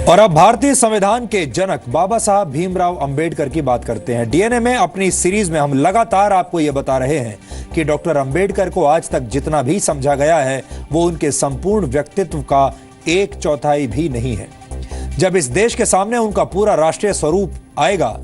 और अब भारतीय संविधान के जनक बाबा साहब भीमराव अंबेडकर की बात करते हैं। डीएनए में अपनी सीरीज में हम लगातार आपको यह बता रहे हैं कि डॉक्टर अंबेडकर को आज तक जितना भी समझा गया है वो उनके संपूर्ण व्यक्तित्व का 1/4 भी नहीं है। जब इस देश के सामने उनका पूरा राष्ट्रीय स्वरूप आएगा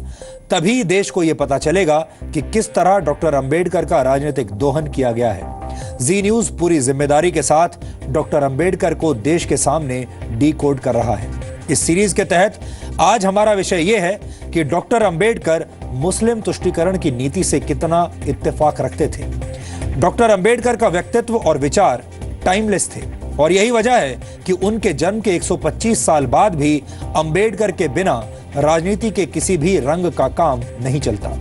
तभी देश को यह पता चलेगा कि किस तरह डॉक्टर अंबेडकर का राजनीतिक दोहन किया गया है। जी न्यूज पूरी जिम्मेदारी के साथ डॉक्टर अंबेडकर को देश के सामने डिकोड कर रहा है। इस सीरीज के तहत आज हमारा विषय यह है कि डॉक्टर अंबेडकर मुस्लिम तुष्टीकरण की नीति से कितना इत्तेफाक रखते थे। डॉक्टर अंबेडकर का व्यक्तित्व और विचार टाइमलेस थे और यही वजह है कि उनके जन्म के 125 साल बाद भी अंबेडकर के बिना राजनीति के किसी भी रंग का काम नहीं चलता।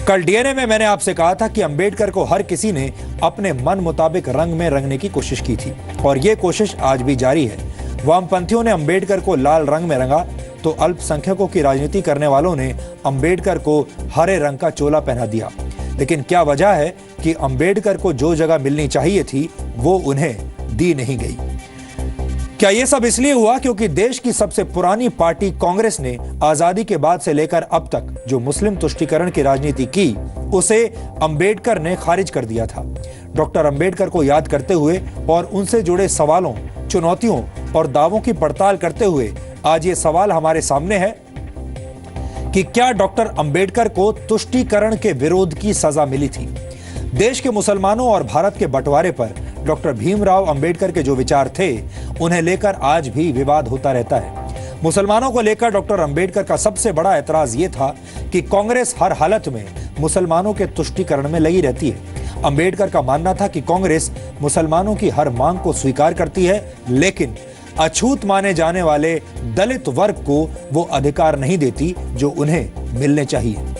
कल डीएनए में मैंने आपसे कहा था कि अंबेडकर को हर किसी ने अपने मन मुताबिक रंग में रंगने की कोशिश की थी और यह कोशिश आज भी जारी है। वामपंथियों ने अंबेडकर को लाल रंग में रंगा तो अल्पसंख्यकों की राजनीति करने वालों ने अंबेडकर को हरे रंग का चोला पहना दिया। लेकिन क्या वजह है कि अंबेडकर को जो जगह मिलनी चाहिए थी वो उन्हें दी नहीं गई? क्या यह सब इसलिए हुआ क्योंकि देश की सबसे पुरानी पार्टी कांग्रेस ने आजादी के बाद से लेकर अब तक जो मुस्लिम तुष्टीकरण की राजनीति की उसे अंबेडकर ने खारिज कर दिया था। डॉक्टर अंबेडकर को याद करते हुए और उनसे जुड़े सवालों, चुनौतियों और दावों की पड़ताल करते हुए आज ये सवाल हमारे सामने है कि क्या डॉक्टर अंबेडकर को तुष्टीकरण के विरोध की सजा मिली थी? देश के मुसलमानों और भारत के बंटवारे पर डॉक्टर भीमराव अंबेडकर के जो विचार थे उन्हें लेकर आज भी विवाद होता रहता है। मुसलमानों को लेकर डॉक्टर अंबेडकर का सबसे बड़ा एतराज ये था कि कांग्रेस हर हालत में मुसलमानों के तुष्टीकरण में लगी रहती है। अंबेडकर का मानना था कि कांग्रेस मुसलमानों की हर मांग को स्वीकार करती है लेकिन अछूत माने जाने वाले दलित वर्ग को वो अधिकार नहीं देती जो उन्हें मिलने चाहिए।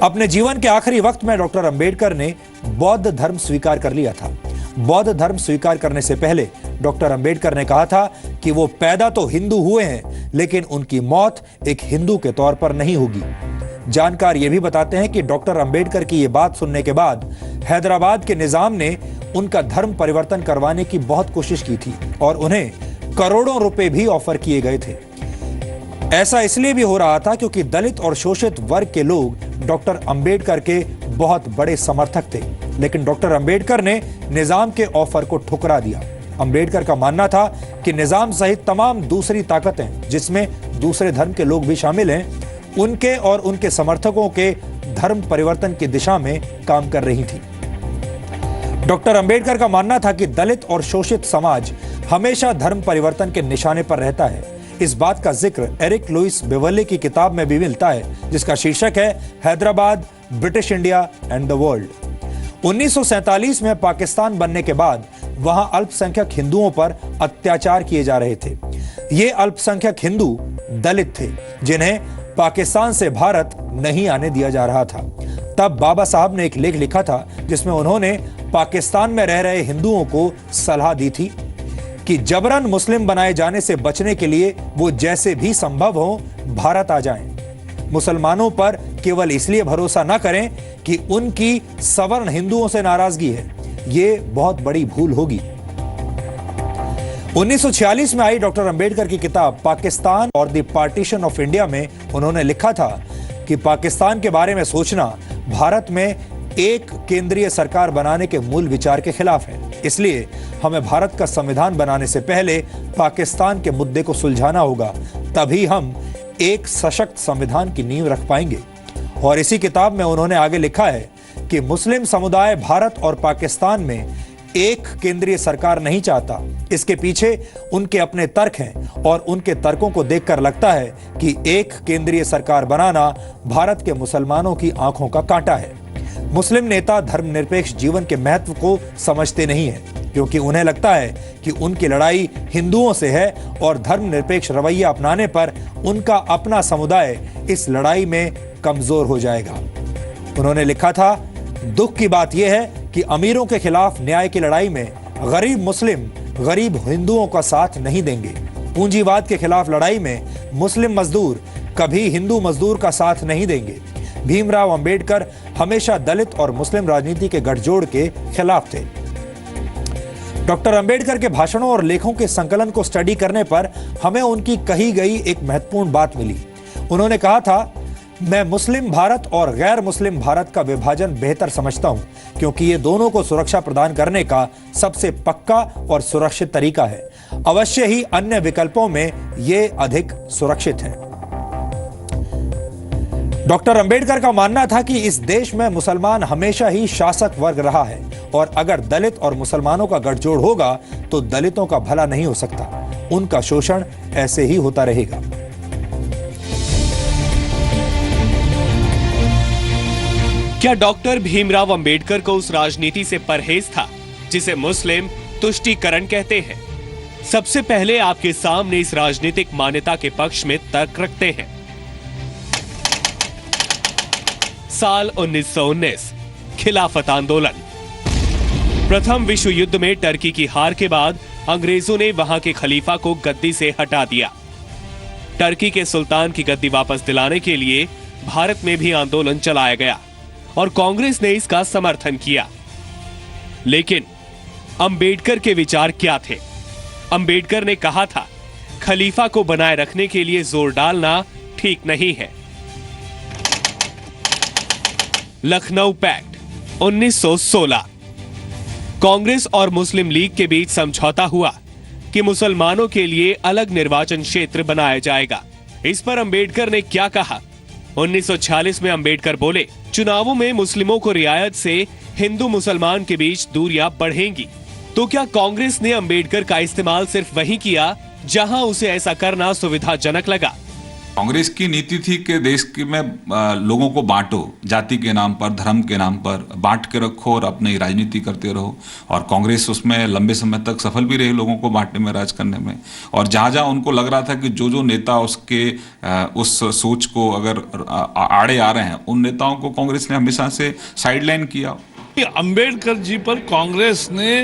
अपने जीवन के आखिरी वक्त में डॉक्टर अंबेडकर ने बौद्ध धर्म स्वीकार कर लिया था। बौद्ध धर्म स्वीकार करने से पहले डॉक्टर अंबेडकर ने कहा था कि वो पैदा तो हिंदू हुए हैं लेकिन उनकी मौत एक हिंदू के तौर पर नहीं होगी। जानकार ये भी बताते हैं कि डॉक्टर अंबेडकर की ये बात सुनने के बाद हैदराबाद के निजाम ने उनका धर्म परिवर्तन करवाने की बहुत कोशिश की थी और उन्हें करोड़ों रुपए भी ऑफर किए गए थे। ऐसा इसलिए भी हो रहा था क्योंकि दलित और शोषित वर्ग के लोग डॉक्टर अंबेडकर के बहुत बड़े समर्थक थे। लेकिन डॉक्टर अंबेडकर ने निजाम के ऑफर को ठुकरा दिया। अंबेडकर का मानना था कि निजाम सहित तमाम दूसरी ताकतें जिसमें दूसरे धर्म के लोग भी शामिल हैं उनके और उनके समर्थकों के धर्म परिवर्तन की दिशा में काम कर रही थी। डॉक्टर अंबेडकर का मानना था कि दलित और शोषित समाज हमेशा धर्म परिवर्तन के निशाने पर रहता है। इस बात का जिक्र एरिक लुइस बेवर्ले की किताब में भी मिलता है जिसका शीर्षक है Hyderabad, British India and the world. 1947 में पाकिस्तान बनने के बाद वहां अल्पसंख्यक हिंदुओं पर अत्याचार किए जा रहे थे। ये अल्पसंख्यक हिंदू दलित थे जिन्हें पाकिस्तान से भारत नहीं आने दिया जा रहा था। तब बाबा साहब ने एक लेख लिखा था जिसमें उन्होंने पाकिस्तान में रह रहे हिंदुओं को सलाह दी थी कि जबरन मुस्लिम बनाए जाने से बचने के लिए वो जैसे भी संभव हो भारत आ जाएं। मुसलमानों पर केवल इसलिए भरोसा न करें कि उनकी सवर्ण हिंदुओं से नाराजगी है, ये बहुत बड़ी भूल होगी। 1946 में आई डॉक्टर अंबेडकर की किताब पाकिस्तान और द पार्टीशन ऑफ इंडिया में उन्होंने लिखा था कि पाकिस्तान के बारे में सोचना भारत में एक केंद्रीय सरकार बनाने के मूल विचार के खिलाफ है। इसलिए हमें भारत का संविधान बनाने से पहले पाकिस्तान के मुद्दे को सुलझाना होगा, तभी हम एक सशक्त संविधान की नींव रख पाएंगे। और इसी किताब में उन्होंने आगे लिखा है कि मुस्लिम समुदाय भारत और पाकिस्तान में एक केंद्रीय सरकार नहीं चाहता। इसके पीछे उनके अपने तर्क हैं और उनके तर्कों को देखकर लगता है कि एक केंद्रीय सरकार बनाना भारत के मुसलमानों की आंखों का कांटा है। मुस्लिम नेता धर्मनिरपेक्ष जीवन के महत्व को समझते नहीं हैं क्योंकि उन्हें लगता है कि उनकी लड़ाई हिंदुओं से है और धर्मनिरपेक्ष रवैया अपनाने पर उनका अपना समुदाय इस लड़ाई में कमजोर हो जाएगा। उन्होंने लिखा था, दुख की बात यह है कि अमीरों के खिलाफ न्याय की लड़ाई में गरीब मुस्लिम गरीब हिंदुओं का साथ नहीं देंगे। पूंजीवाद के खिलाफ लड़ाई में मुस्लिम मजदूर कभी हिंदू मजदूर का साथ नहीं देंगे। भीमराव अंबेडकर हमेशा दलित और मुस्लिम राजनीति के गठजोड़ के खिलाफ थे। डॉक्टर अंबेडकर के भाषणों और लेखों के संकलन को स्टडी करने पर हमें उनकी कही गई एक महत्वपूर्ण बात मिली। उन्होंने कहा था, मैं मुस्लिम भारत और गैर मुस्लिम भारत का विभाजन बेहतर समझता हूं, क्योंकि ये दोनों को सुरक्षा प्रदान करने का सबसे पक्का और सुरक्षित तरीका है। अवश्य ही अन्य विकल्पों में ये अधिक सुरक्षित है। डॉक्टर अंबेडकर का मानना था कि इस देश में मुसलमान हमेशा ही शासक वर्ग रहा है और अगर दलित और मुसलमानों का गठजोड़ होगा तो दलितों का भला नहीं हो सकता, उनका शोषण ऐसे ही होता रहेगा। क्या डॉक्टर भीमराव अंबेडकर को उस राजनीति से परहेज था जिसे मुस्लिम तुष्टीकरण कहते हैं? सबसे पहले आपके सामने इस राजनीतिक मान्यता के पक्ष में तर्क रखते हैं। साल 1919, खिलाफत आंदोलन। प्रथम विश्व युद्ध में टर्की की हार के बाद अंग्रेजों ने वहां के खलीफा को गद्दी से हटा दिया। टर्की के सुल्तान की गद्दी वापस दिलाने के लिए भारत में भी आंदोलन चलाया गया और कांग्रेस ने इसका समर्थन किया। लेकिन अंबेडकर के विचार क्या थे? अंबेडकर ने कहा था, खलीफा को बनाए रखने के लिए जोर डालना ठीक नहीं है। लखनऊ पैक्ट 1916। कांग्रेस और मुस्लिम लीग के बीच समझौता हुआ कि मुसलमानों के लिए अलग निर्वाचन क्षेत्र बनाया जाएगा। इस पर अंबेडकर ने क्या कहा? 1946 में अंबेडकर बोले, चुनावों में मुस्लिमों को रियायत से हिंदू मुसलमान के बीच दूरियां बढ़ेंगी। तो क्या कांग्रेस ने अंबेडकर का इस्तेमाल सिर्फ वहीं किया जहां उसे ऐसा करना सुविधाजनक लगा? कांग्रेस की नीति थी कि देश में लोगों को बांटो, जाति के नाम पर, धर्म के नाम पर बांट के रखो और अपनी राजनीति करते रहो। और कांग्रेस उसमें लंबे समय तक सफल भी रही, लोगों को बांटने में, राज करने में। और जहां जहां उनको लग रहा था कि जो नेता उसके उस सोच को अगर आड़े आ रहे हैं, उन नेताओं को कांग्रेस ने हमेशा से साइडलाइन किया। अंबेडकर जी पर कांग्रेस ने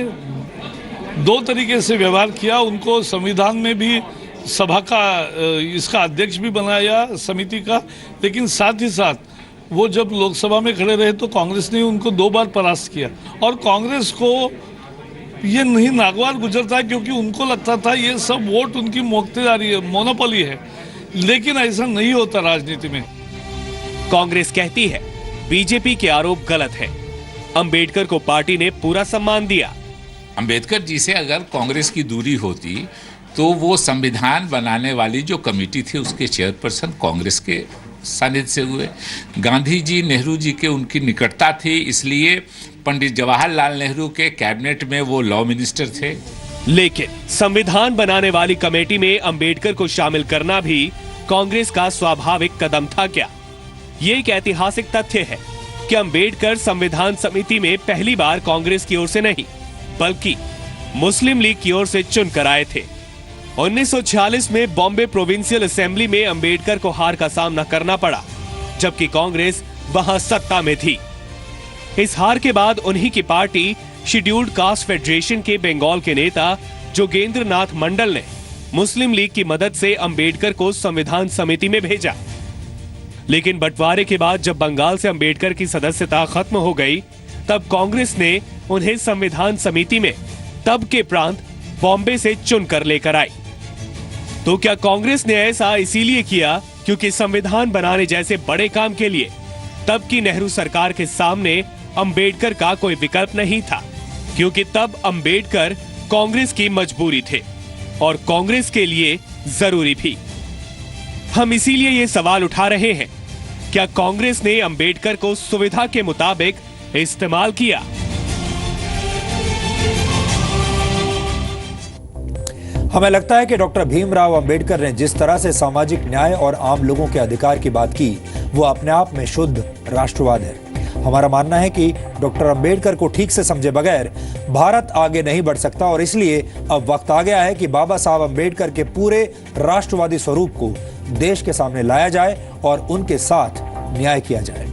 दो तरीके से व्यवहार किया। उनको संविधान में भी सभा का इसका अध्यक्ष भी बनाया समिति का, लेकिन साथ ही साथ वो जब लोकसभा में खड़े रहे तो कांग्रेस ने उनको 2 बार परास्त किया। और कांग्रेस को ये नहीं नागवार गुजरता है, क्योंकि उनको लगता था ये सब वोट उनकी मोख्तेदारी है, मोनोपोली है। लेकिन ऐसा नहीं होता राजनीति में। कांग्रेस कहती है बीजेपी के आरोप गलत है। अंबेडकर को पार्टी ने पूरा सम्मान दिया। अंबेडकर जी से अगर कांग्रेस की दूरी होती तो वो संविधान बनाने वाली जो कमेटी थी उसके चेयरपर्सन कांग्रेस के सानिध्य से हुए। गांधी जी, नेहरू जी के उनकी निकटता थी, इसलिए पंडित जवाहरलाल नेहरू के कैबिनेट में वो लॉ मिनिस्टर थे। लेकिन संविधान बनाने वाली कमेटी में अंबेडकर को शामिल करना भी कांग्रेस का स्वाभाविक कदम था क्या? ये एक ऐतिहासिक तथ्य है कि अंबेडकर संविधान समिति में पहली बार कांग्रेस की ओर से नहीं बल्कि मुस्लिम लीग की ओर से चुनकर आए थे। 1946 में बॉम्बे प्रोविंशियल असेंबली में अंबेडकर को हार का सामना करना पड़ा, जबकि कांग्रेस वहां सत्ता में थी। इस हार के बाद उन्हीं की पार्टी शेड्यूल्ड कास्ट फेडरेशन के बंगाल के नेता जोगेंद्र नाथ मंडल ने मुस्लिम लीग की मदद से अंबेडकर को संविधान समिति में भेजा। लेकिन बंटवारे के बाद जब बंगाल से अंबेडकर की सदस्यता खत्म हो गई, तब कांग्रेस ने उन्हें संविधान समिति में तब के प्रांत बॉम्बे से चुनकर लेकर आई। तो क्या कांग्रेस ने ऐसा इसीलिए किया क्योंकि संविधान बनाने जैसे बड़े काम के लिए तब की नेहरू सरकार के सामने अंबेडकर का कोई विकल्प नहीं था, क्योंकि तब अंबेडकर कांग्रेस की मजबूरी थे और कांग्रेस के लिए जरूरी भी। हम इसीलिए ये सवाल उठा रहे हैं, क्या कांग्रेस ने अंबेडकर को सुविधा के मुताबिक इस्तेमाल किया? हमें लगता है कि डॉक्टर भीमराव अंबेडकर ने जिस तरह से सामाजिक न्याय और आम लोगों के अधिकार की बात की, वो अपने आप में शुद्ध राष्ट्रवाद है। हमारा मानना है कि डॉक्टर अंबेडकर को ठीक से समझे बगैर भारत आगे नहीं बढ़ सकता और इसलिए अब वक्त आ गया है कि बाबा साहब अंबेडकर के पूरे राष्ट्रवादी स्वरूप को देश के सामने लाया जाए और उनके साथ न्याय किया जाए।